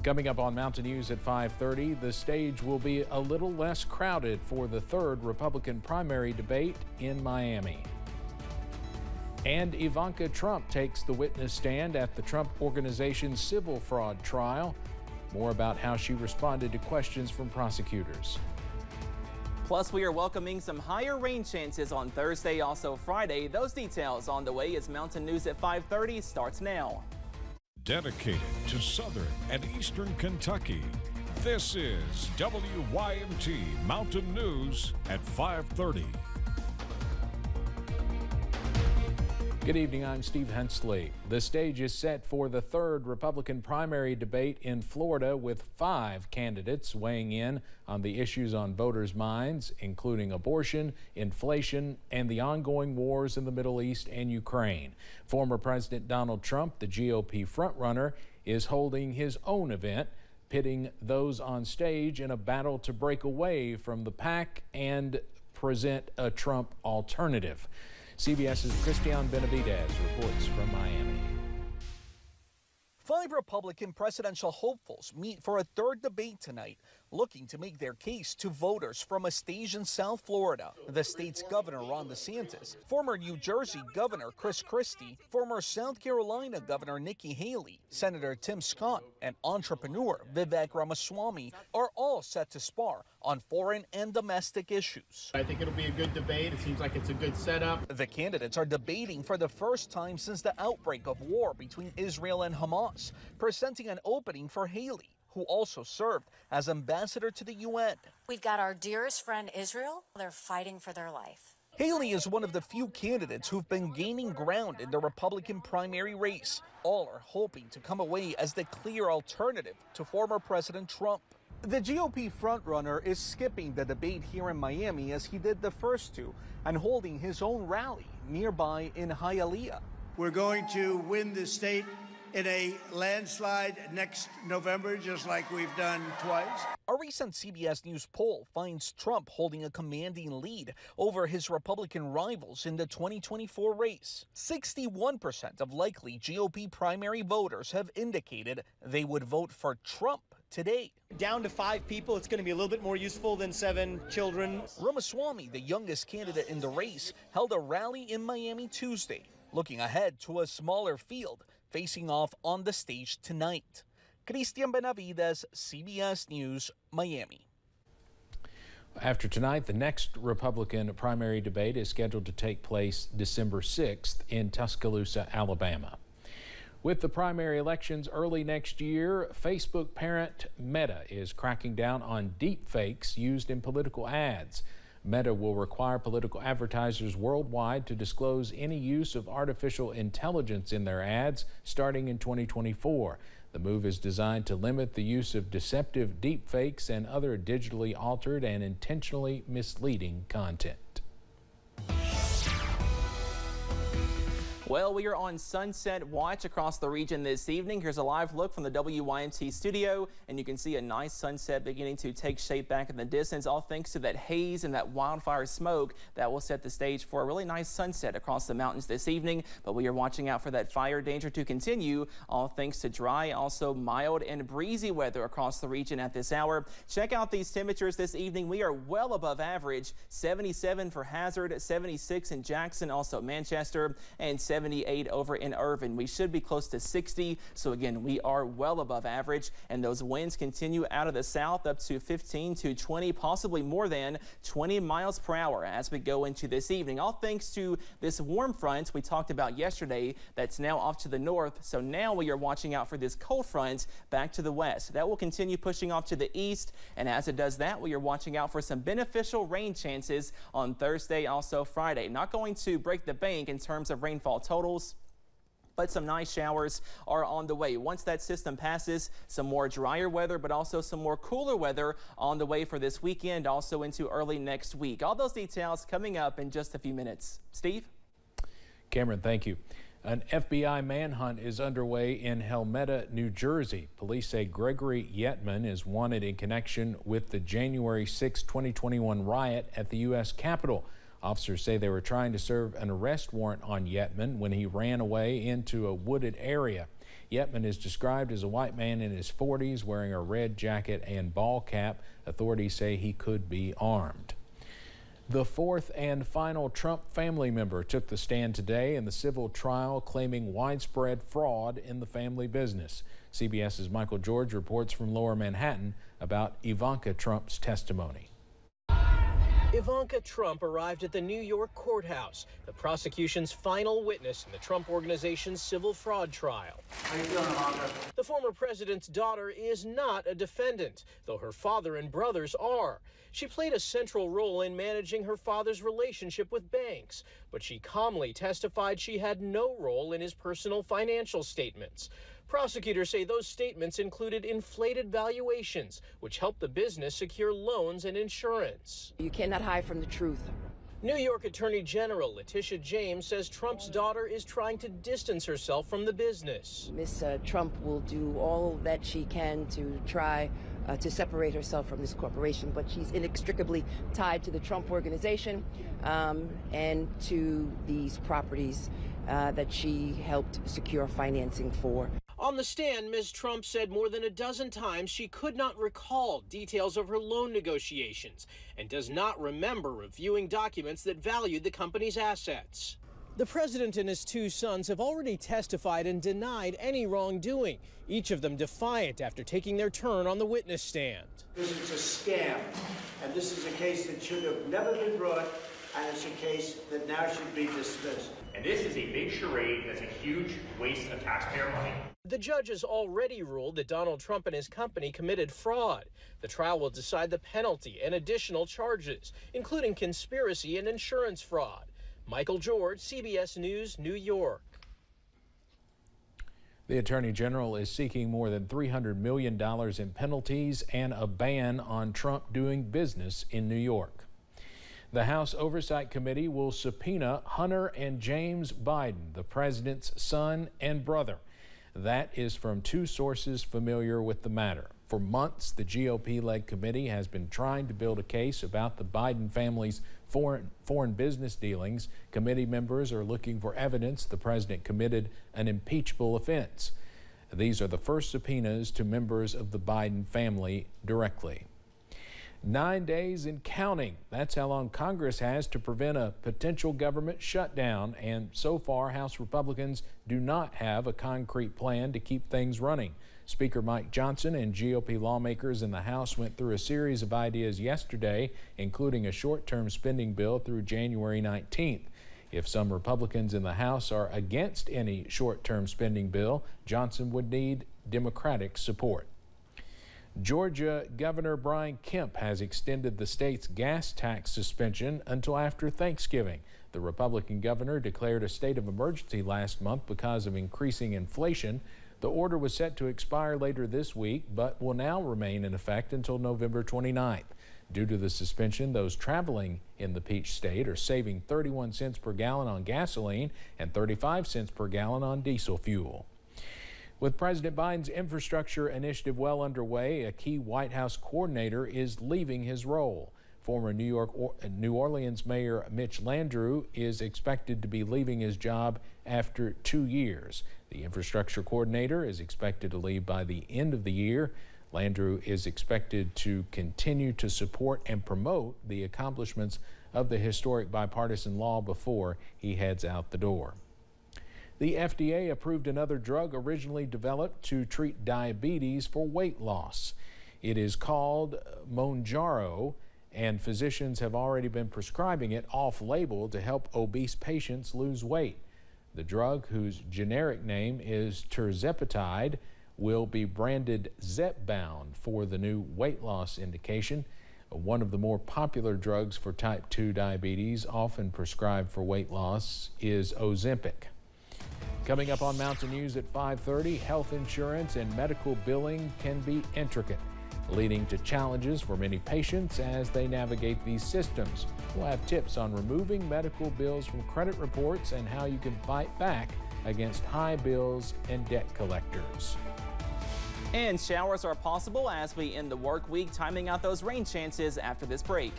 Coming up on Mountain News at 5:30, the stage will be a little less crowded for the third Republican primary debate in Miami. And Ivanka Trump takes the witness stand at the Trump Organization's civil fraud trial. More about how she responded to questions from prosecutors. Plus, we are welcoming some higher rain chances on Thursday, also Friday. Those details on the way as Mountain News at 5:30 starts now. Dedicated to Southern and Eastern Kentucky, this is WYMT Mountain News at 5:30. Good evening, I'm Steve Hensley. The stage is set for the third Republican primary debate in Florida, with 5 candidates weighing in on the issues on voters' minds, including abortion, inflation, and the ongoing wars in the Middle East and Ukraine. Former President Donald Trump, the GOP frontrunner, is holding his own event, pitting those on stage in a battle to break away from the pack and present a Trump alternative. CBS's Christian Benavidez reports from Miami. 5 Republican presidential hopefuls meet for a third debate tonight, looking to make their case to voters from a stage in South Florida. The state's Governor Ron DeSantis, former New Jersey Governor Chris Christie, former South Carolina Governor Nikki Haley, Senator Tim Scott, and entrepreneur Vivek Ramaswamy are all set to spar on foreign and domestic issues. I think it'll be a good debate. It seems like it's a good setup. The candidates are debating for the first time since the outbreak of war between Israel and Hamas, presenting an opening for Haley, who also served as ambassador to the UN. We've got our dearest friend Israel. They're fighting for their life. Haley is one of the few candidates who've been gaining ground in the Republican primary race. All are hoping to come away as the clear alternative to former President Trump. The GOP frontrunner is skipping the debate here in Miami as he did the first two and holding his own rally nearby in Hialeah. We're going to win the state in a landslide next November, just like we've done twice. A recent CBS News poll finds Trump holding a commanding lead over his Republican rivals in the 2024 race. 61% of likely GOP primary voters have indicated they would vote for Trump today. Down to 5 people, it's going to be a little bit more useful than 7 children. Ramaswamy, the youngest candidate in the race, held a rally in Miami Tuesday, looking ahead to a smaller field facing off on the stage tonight. Christian Benavidez, CBS News, Miami. After tonight, the next Republican primary debate is scheduled to take place December 6th in Tuscaloosa, Alabama. With the primary elections early next year, Facebook parent Meta is cracking down on deep fakes used in political ads. Meta will require political advertisers worldwide to disclose any use of artificial intelligence in their ads starting in 2024. The move is designed to limit the use of deceptive deepfakes and other digitally altered and intentionally misleading content. Well, we are on sunset watch across the region this evening. Here's a live look from the WYMT studio, and you can see a nice sunset beginning to take shape back in the distance, all thanks to that haze and that wildfire smoke that will set the stage for a really nice sunset across the mountains this evening. But we are watching out for that fire danger to continue, all thanks to dry, also mild and breezy weather across the region at this hour. Check out these temperatures this evening. We are well above average. 77 for Hazard, 76 in Jackson, also Manchester, and 78 over in Irvin. We should be close to 60, so again, we are well above average, and those winds continue out of the south up to 15 to 20, possibly more than 20 miles per hour as we go into this evening, all thanks to this warm front we talked about yesterday that's now off to the north. So now we are watching out for this cold front back to the west. That will continue pushing off to the east, and as it does that, we are watching out for some beneficial rain chances on Thursday, also Friday. Not going to break the bank in terms of rainfall totals, but some nice showers are on the way. Once that system passes, some more drier weather, but also some more cooler weather on the way for this weekend, also into early next week. All those details coming up in just a few minutes. Steve? Cameron, thank you. An FBI manhunt is underway in Helmetta, New Jersey. Police say Gregory Yetman is wanted in connection with the January 6, 2021 riot at the U.S. Capitol. Officers say they were trying to serve an arrest warrant on Yetman when he ran away into a wooded area. Yetman is described as a white man in his 40s wearing a red jacket and ball cap. Authorities say he could be armed. The fourth and final Trump family member took the stand today in the civil trial claiming widespread fraud in the family business. CBS's Michael George reports from Lower Manhattan about Ivanka Trump's testimony. Ivanka Trump arrived at the New York courthouse, the prosecution's final witness in the Trump Organization's civil fraud trial. How you doing, Ivanka? The former president's daughter is not a defendant, though her father and brothers are. She played a central role in managing her father's relationship with banks, but she calmly testified she had no role in his personal financial statements. Prosecutors say those statements included inflated valuations, which helped the business secure loans and insurance. You cannot hide from the truth. New York Attorney General Letitia James says Trump's daughter is trying to distance herself from the business. Miss Trump will do all that she can to try to separate herself from this corporation, but she's inextricably tied to the Trump Organization and to these properties that she helped secure financing for. On the stand, Ms. Trump said more than a dozen times she could not recall details of her loan negotiations and does not remember reviewing documents that valued the company's assets. The president and his two sons have already testified and denied any wrongdoing, each of them defiant after taking their turn on the witness stand. This is a scam, and this is a case that should have never been brought, and it's a case that now should be dismissed. And this is a big charade that's a huge waste of taxpayer money. The judge has already ruled that Donald Trump and his company committed fraud. The trial will decide the penalty and additional charges, including conspiracy and insurance fraud. Michael George, CBS News, New York. The Attorney General is seeking more than $300 million in penalties and a ban on Trump doing business in New York. The House Oversight Committee will subpoena Hunter and James Biden, the president's son and brother. That is from two sources familiar with the matter. For months, the GOP-led committee has been trying to build a case about the Biden family's foreign business dealings. Committee members are looking for evidence the president committed an impeachable offense. These are the first subpoenas to members of the Biden family directly. 9 days and counting. That's how long Congress has to prevent a potential government shutdown, and so far House Republicans do not have a concrete plan to keep things running. Speaker Mike Johnson and GOP lawmakers in the House went through a series of ideas yesterday, including a short-term spending bill through January 19th. If some Republicans in the House are against any short-term spending bill, Johnson would need Democratic support. Georgia Governor Brian Kemp has extended the state's gas tax suspension until after Thanksgiving. The Republican governor declared a state of emergency last month because of increasing inflation. The order was set to expire later this week, but will now remain in effect until November 29th. Due to the suspension, those traveling in the Peach State are saving 31 cents per gallon on gasoline and 35 cents per gallon on diesel fuel. With President Biden's infrastructure initiative well underway, a key White House coordinator is leaving his role. Former New Orleans Mayor Mitch Landrieu is expected to be leaving his job after 2 years. The infrastructure coordinator is expected to leave by the end of the year. Landrieu is expected to continue to support and promote the accomplishments of the historic bipartisan law before he heads out the door. The FDA approved another drug originally developed to treat diabetes for weight loss. It is called Mounjaro, and physicians have already been prescribing it off-label to help obese patients lose weight. The drug, whose generic name is tirzepatide, will be branded Zepbound for the new weight loss indication. One of the more popular drugs for type 2 diabetes, often prescribed for weight loss, is Ozempic. Coming up on Mountain News at 5:30, health insurance and medical billing can be intricate, leading to challenges for many patients as they navigate these systems. We'll have tips on removing medical bills from credit reports and how you can fight back against high bills and debt collectors. And showers are possible as we end the work week, timing out those rain chances after this break.